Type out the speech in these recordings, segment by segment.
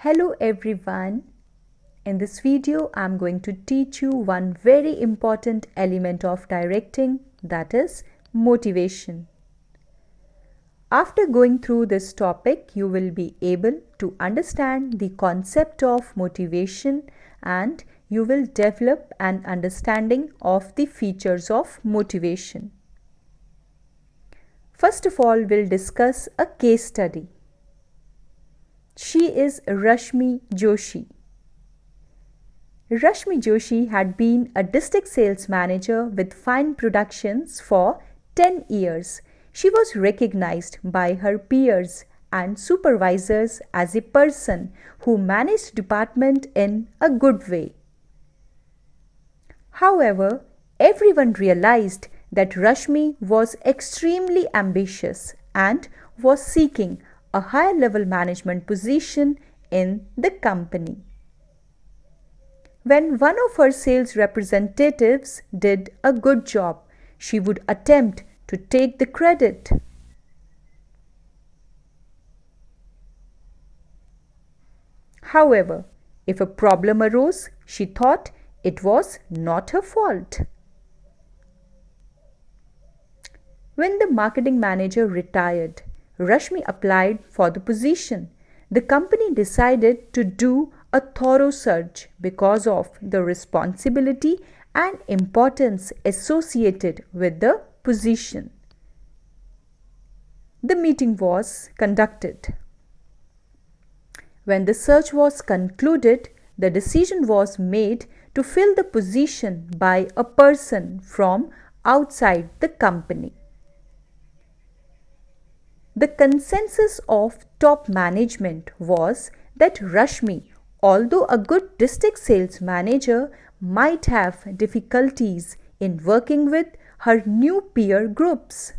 Hello everyone. In this video, I'm going to teach you one very important element of directing, that is motivation. After going through this topic, you will be able to understand the concept of motivation and you will develop an understanding of the features of motivation. First of all, we'll discuss a case study. She is Rashmi Joshi. Rashmi Joshi had been a district sales manager with Fine Productions for 10 years. She was recognized by her peers and supervisors as a person who managed department in a good way. However, everyone realized that Rashmi was extremely ambitious and was seeking a higher level management position in the company. When one of her sales representatives did a good job, she would attempt to take the credit. However, if a problem arose, she thought it was not her fault. When the marketing manager retired, Rashmi applied for the position. The company decided to do a thorough search because of the responsibility and importance associated with the position. The meeting was conducted. When the search was concluded, the decision was made to fill the position by a person from outside the company. The consensus of top management was that Rashmi, although a good district sales manager, might have difficulties in working with her new peer groups.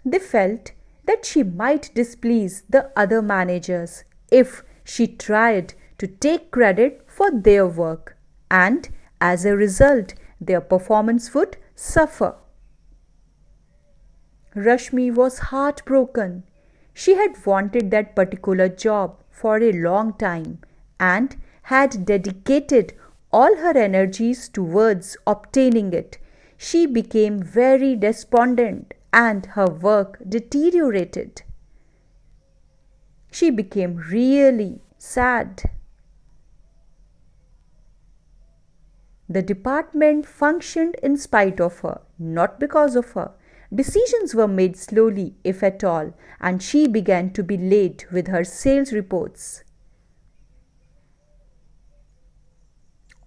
They felt that she might displease the other managers if she tried to take credit for their work, and as a result, their performance would suffer. Rashmi was heartbroken. She had wanted that particular job for a long time and had dedicated all her energies towards obtaining it. She became very despondent and her work deteriorated. She became really sad. The department functioned in spite of her, not because of her. Decisions were made slowly, if at all, and she began to be late with her sales reports.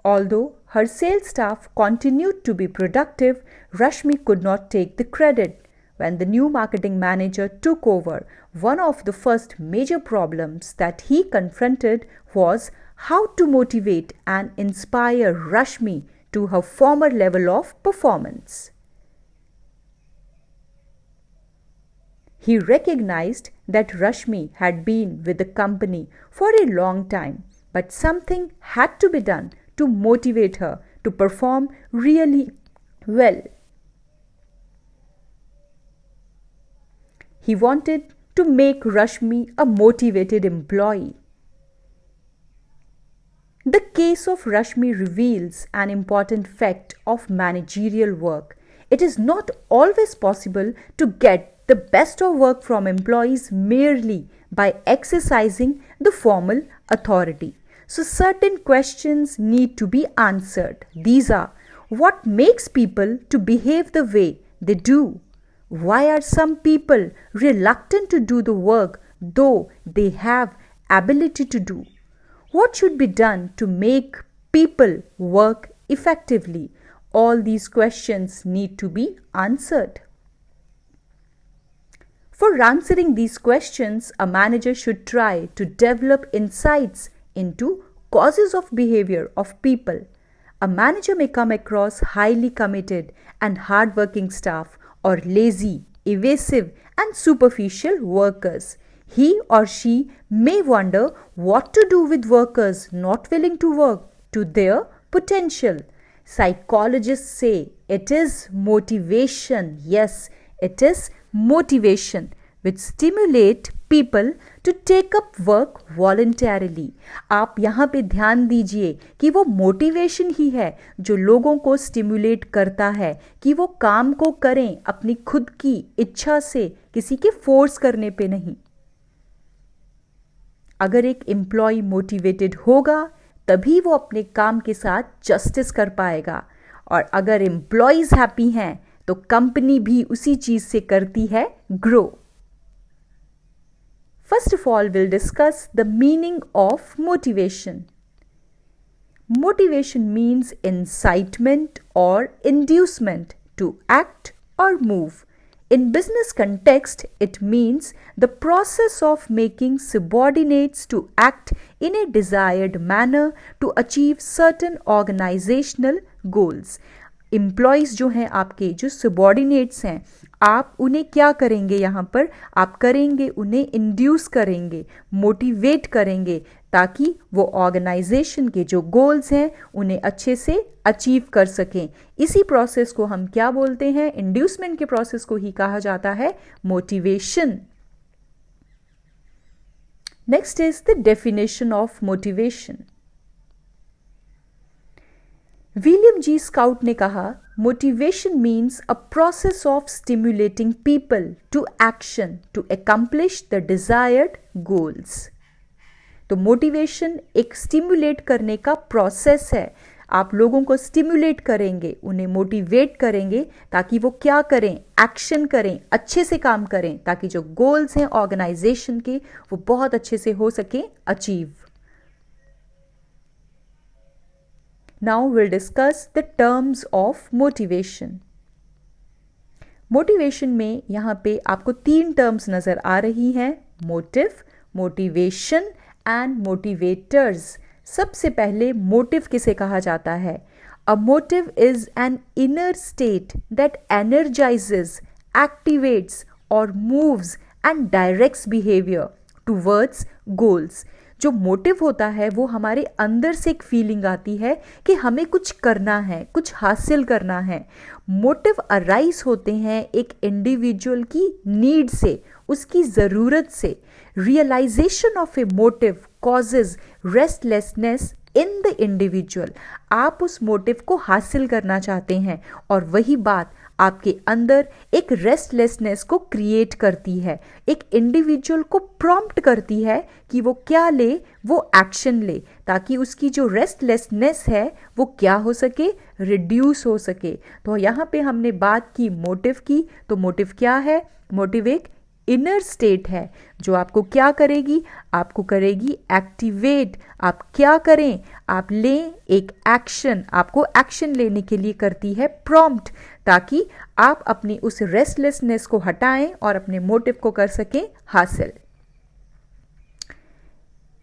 Although her sales staff continued to be productive, Rashmi could not take the credit. When the new marketing manager took over, one of the first major problems that he confronted was how to motivate and inspire Rashmi to her former level of performance. He recognized that Rashmi had been with the company for a long time, but something had to be done to motivate her to perform really well. He wanted to make Rashmi a motivated employee. The case of Rashmi reveals an important fact of managerial work. It is not always possible to get the best of work from employees merely by exercising the formal authority. So certain questions need to be answered. These are: what makes people to behave the way they do? Why are some people reluctant to do the work though they have ability to do? What should be done to make people work effectively? All these questions need to be answered. For answering these questions, a manager should try to develop insights into causes of behavior of people. A manager may come across highly committed and hardworking staff or lazy, evasive and superficial workers. He or she may wonder what to do with workers not willing to work to their potential. Psychologists say it is motivation. Yes, it is motivation which stimulate people to take up work voluntarily. आप यहाँ पे ध्यान दीजिए कि वो motivation ही है जो लोगों को स्टिमुलेट करता है कि वो काम को करें अपनी खुद की इच्छा से, किसी के फोर्स करने पे नहीं. अगर एक एम्प्लॉय मोटिवेटेड होगा तभी वो अपने काम के साथ जस्टिस कर पाएगा, और अगर एम्प्लॉयज हैप्पी हैं तो कंपनी भी उसी चीज से करती है grow. First of all, we'll discuss the meaning of motivation. Motivation means incitement or inducement to act or move. In business context, it means the process of making subordinates to act in a desired manner to achieve certain organizational goals. Employees जो हैं आपके, जो subordinates हैं, आप उन्हें क्या करेंगे यहाँ पर? आप करेंगे उन्हें इंड्यूस करेंगे, मोटिवेट करेंगे ताकि वो ऑर्गेनाइजेशन के जो गोल्स हैं उन्हें अच्छे से अचीव कर सकें. इसी प्रोसेस को हम क्या बोलते हैं? इंड्यूसमेंट के प्रोसेस को ही कहा जाता है motivation. Next is the definition of motivation. William G Scott ने कहा, motivation means a process of stimulating people to action to accomplish the desired goals. तो मोटिवेशन एक स्टिम्युलेट करने का प्रोसेस है. आप लोगों को स्टिम्युलेट करेंगे, उन्हें मोटिवेट करेंगे ताकि वो क्या करें? एक्शन करें, अच्छे से काम करें ताकि जो गोल्स हैं ऑर्गेनाइजेशन के वो बहुत अच्छे से हो सके achieve. Now we'll discuss the terms of motivation. Motivation में यहाँ पे आपको 3 टर्म्स नजर आ रही हैं, मोटिव, मोटिवेशन एंड मोटिवेटर्स. सबसे पहले मोटिव किसे कहा जाता है? A motive is an inner state that energizes, activates और moves and directs behaviour towards goals. जो मोटिव होता है वो हमारे अंदर से एक फीलिंग आती है कि हमें कुछ करना है, कुछ हासिल करना है. मोटिव अराइज होते हैं एक इंडिविजुअल की नीड से, उसकी ज़रूरत से. Realisation of a motive causes restlessness in the individual. आप उस मोटिव को हासिल करना चाहते हैं और वही बात आपके अंदर एक रेस्टलेसनेस को क्रिएट करती है, एक इंडिविजुअल को प्रॉम्प्ट करती है कि वो क्या ले, वो एक्शन ले ताकि उसकी जो रेस्टलेसनेस है वो क्या हो सके? रिड्यूस हो सके. तो यहाँ पे हमने बात की मोटिव की. तो मोटिव क्या है? मोटिव एक इनर स्टेट है जो आपको क्या करेगी? आपको करेगी एक्टिवेट. आप क्या करें? आप लें एक एक्शन, आपको एक्शन लेने के लिए करती है प्रॉम्प्ट ताकि आप अपनी उस रेस्टलेसनेस को हटाएं और अपने मोटिव को कर सकें हासिल.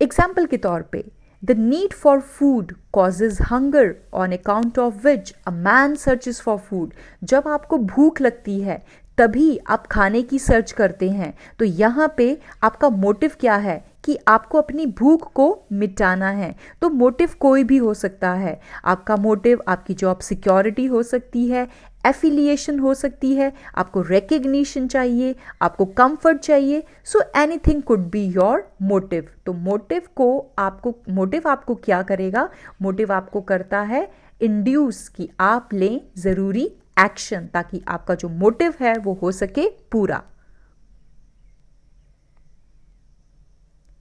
एग्जाम्पल के तौर पे, the need for food causes hunger on account of which a man searches for food. जब आपको भूख लगती है तभी आप खाने की सर्च करते हैं. तो यहाँ पे आपका मोटिव क्या है? कि आपको अपनी भूख को मिटाना है. तो मोटिव कोई भी हो सकता है. आपका मोटिव आपकी जॉब सिक्योरिटी हो सकती है, एफिलिएशन हो सकती है, आपको रिकग्निशन चाहिए, आपको कंफर्ट चाहिए. So anything could be your motive. तो मोटिव आपको क्या करेगा? मोटिव आपको करता है इंड्यूस कि आप लें ज़रूरी एक्शन ताकि आपका जो मोटिव है वो हो सके पूरा.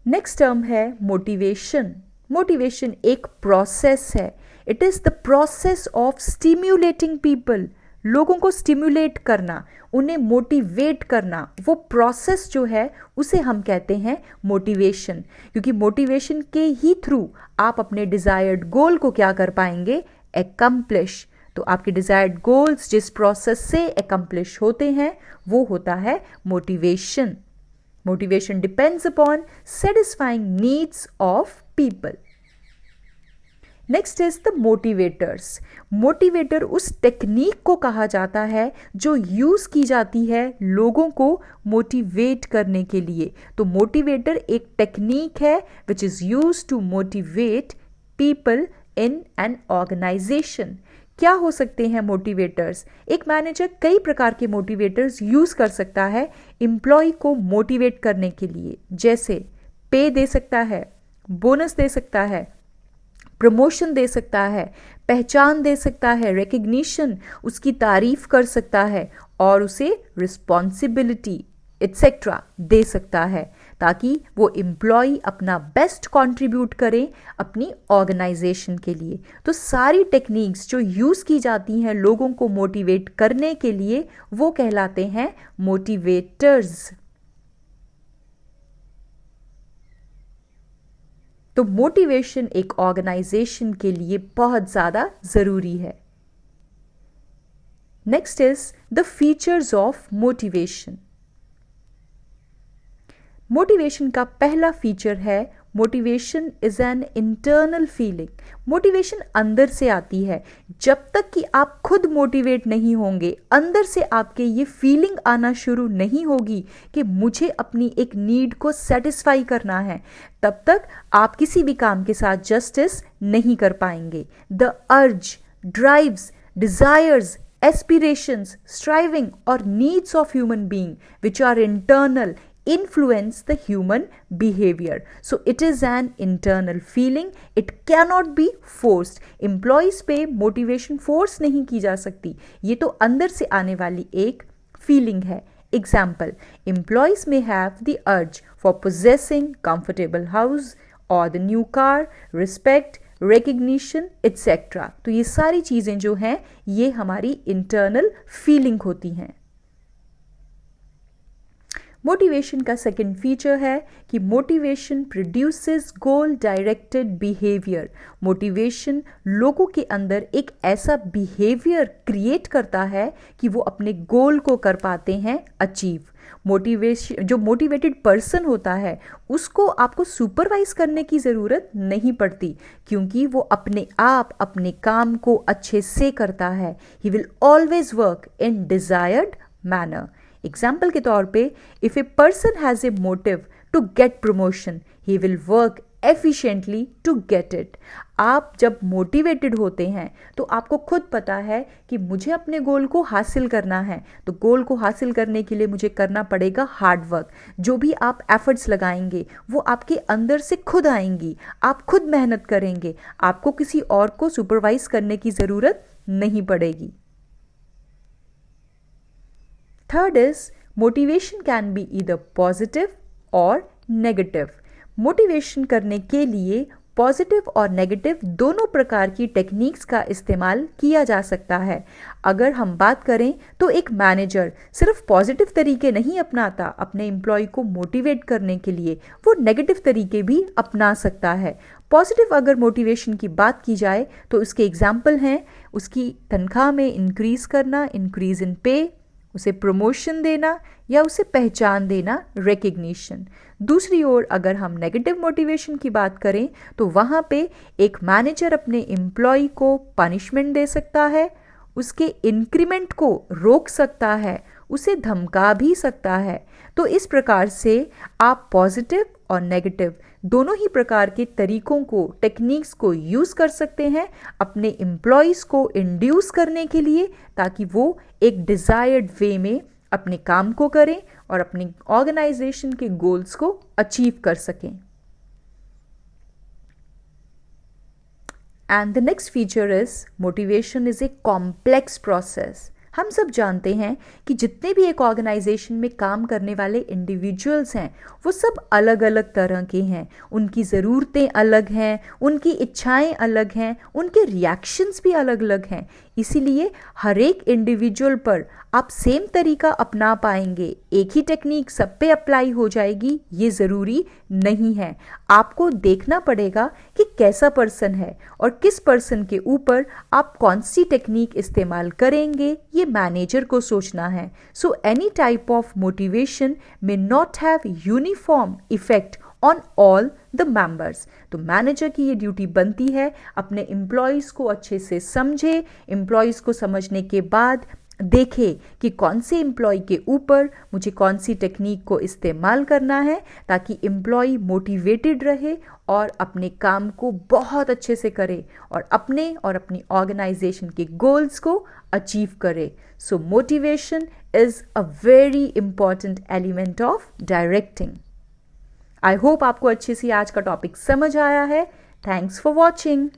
नेक्स्ट टर्म है मोटिवेशन. मोटिवेशन एक प्रोसेस है. It is the process of stimulating people. लोगों को स्टिम्युलेट करना, उन्हें मोटिवेट करना, वो प्रोसेस जो है उसे हम कहते हैं मोटिवेशन. क्योंकि मोटिवेशन के ही थ्रू आप अपने डिजायर्ड गोल को क्या कर पाएंगे? एकम्प्लिश. तो आपके डिजायर्ड गोल्स जिस प्रोसेस से एकम्प्लिश होते हैं वो होता है motivation. Motivation depends upon satisfying needs of people. Next is the motivators. Motivator उस टेक्निक को कहा जाता है जो यूज की जाती है लोगों को मोटिवेट करने के लिए. तो मोटिवेटर एक टेक्निक है which is use to motivate people in an organisation. क्या हो सकते हैं मोटिवेटर्स? एक मैनेजर कई प्रकार के मोटिवेटर्स यूज कर सकता है एम्प्लॉय को मोटिवेट करने के लिए, जैसे पे दे सकता है, बोनस दे सकता है, प्रमोशन दे सकता है, पहचान दे सकता है, रिकग्निशन, उसकी तारीफ कर सकता है और उसे रिस्पॉन्सिबिलिटी एटसेट्रा दे सकता है, ताकि वो एम्प्लॉय अपना बेस्ट कंट्रीब्यूट करे अपनी ऑर्गेनाइजेशन के लिए। तो सारी टेक्निक्स जो यूज़ की जाती हैं लोगों को मोटिवेट करने के लिए, वो कहलाते हैं मोटिवेटर्स। तो मोटिवेशन एक ऑर्गेनाइजेशन के लिए बहुत ज़्यादा ज़रूरी है। Next is the features of motivation. Motivation का पहला फीचर है motivation is an internal feeling. Motivation अंदर से आती है। जब तक कि आप खुद मोटिवेट नहीं होंगे, अंदर से आपके ये फीलिंग आना शुरू नहीं होगी कि मुझे अपनी एक नीड को सेटिस्फाई करना है, तब तक आप किसी भी काम के साथ जस्टिस नहीं कर पाएंगे। The urge, drives, desires, aspirations, striving or needs of human being which are internal influence the human behavior. So it is an internal feeling. It cannot be forced. Employees पे motivation force नहीं की जा सकती, ये तो अंदर से आने वाली एक feeling है। Example, employees may have the urge for possessing comfortable house or the new car, respect, recognition, etc. तो ये सारी चीज़ें जो हैं ये हमारी इंटरनल फीलिंग होती हैं। मोटिवेशन का सेकंड फीचर है कि मोटिवेशन प्रोड्यूसेस गोल डायरेक्टेड बिहेवियर। मोटिवेशन लोगों के अंदर एक ऐसा बिहेवियर क्रिएट करता है कि वो अपने गोल को कर पाते हैं अचीव। मोटिवेशन, जो मोटिवेटेड पर्सन होता है उसको आपको सुपरवाइज करने की ज़रूरत नहीं पड़ती, क्योंकि वो अपने आप अपने काम को अच्छे से करता है। He will always work in desired manner. Example के तौर पे, if a person has a motive to get promotion, he will work efficiently to get it. आप जब मोटिवेटेड होते हैं तो आपको खुद पता है कि मुझे अपने गोल को हासिल करना है, तो गोल को हासिल करने के लिए मुझे करना पड़ेगा हार्ड वर्क। जो भी आप एफर्ट्स लगाएंगे वो आपके अंदर से खुद आएंगी, आप खुद मेहनत करेंगे, आपको किसी और को सुपरवाइज करने की ज़रूरत नहीं पड़ेगी। Third is motivation can be either positive or negative. Motivation करने के लिए पॉजिटिव और नेगेटिव दोनों प्रकार की टेक्निक्स का इस्तेमाल किया जा सकता है। अगर हम बात करें तो एक मैनेजर सिर्फ पॉजिटिव तरीके नहीं अपनाता अपने एम्प्लॉय को मोटिवेट करने के लिए, वो नेगेटिव तरीके भी अपना सकता है। पॉजिटिव अगर मोटिवेशन की बात की जाए तो उसके एग्जाम्पल हैं उसकी तनख्वाह में इंक्रीज करना, इंक्रीज इन पे, उसे प्रमोशन देना या उसे पहचान देना, रिकग्निशन। दूसरी ओर अगर हम नेगेटिव मोटिवेशन की बात करें तो वहाँ पे एक मैनेजर अपने एम्प्लॉय को पनिशमेंट दे सकता है, उसके इंक्रीमेंट को रोक सकता है, उसे धमका भी सकता है। तो इस प्रकार से आप पॉजिटिव और नेगेटिव दोनों ही प्रकार के तरीकों को, टेक्निक्स को यूज़ कर सकते हैं अपने एम्प्लॉयज़ को इंड्यूस करने के लिए, ताकि वो एक डिज़ायर्ड वे में अपने काम को करें और अपनी ऑर्गेनाइजेशन के गोल्स को अचीव कर सकें। And the next feature is motivation is a complex process. हम सब जानते हैं कि जितने भी एक ऑर्गेनाइजेशन में काम करने वाले इंडिविजुअल्स हैं वो सब अलग अलग तरह के हैं, उनकी ज़रूरतें अलग हैं, उनकी इच्छाएं अलग हैं, उनके रिएक्शंस भी अलग अलग हैं। इसीलिए हर एक इंडिविजुअल पर आप सेम तरीका अपना पाएंगे, एक ही टेक्निक सब पे अप्लाई हो जाएगी ये ज़रूरी नहीं है। आपको देखना पड़ेगा कि कैसा पर्सन है और किस पर्सन के ऊपर आप कौन सी टेक्निक इस्तेमाल करेंगे, ये मैनेजर को सोचना है। So any type of motivation may not have uniform effect on all the members. तो मैनेजर की ये ड्यूटी बनती है अपने एम्प्लॉयज़ को अच्छे से समझे, एम्प्लॉयज़ को समझने के बाद देखे कि कौन से एम्प्लॉय के ऊपर मुझे कौन सी टेक्निक को इस्तेमाल करना है ताकि एम्प्लॉय मोटिवेटेड रहे और अपने काम को बहुत अच्छे से करे और अपनी ऑर्गेनाइजेशन के गोल्स को अचीव करे. सो motivation is a very important element of directing. I hope आपको अच्छे से आज का टॉपिक समझ आया है. Thanks for watching.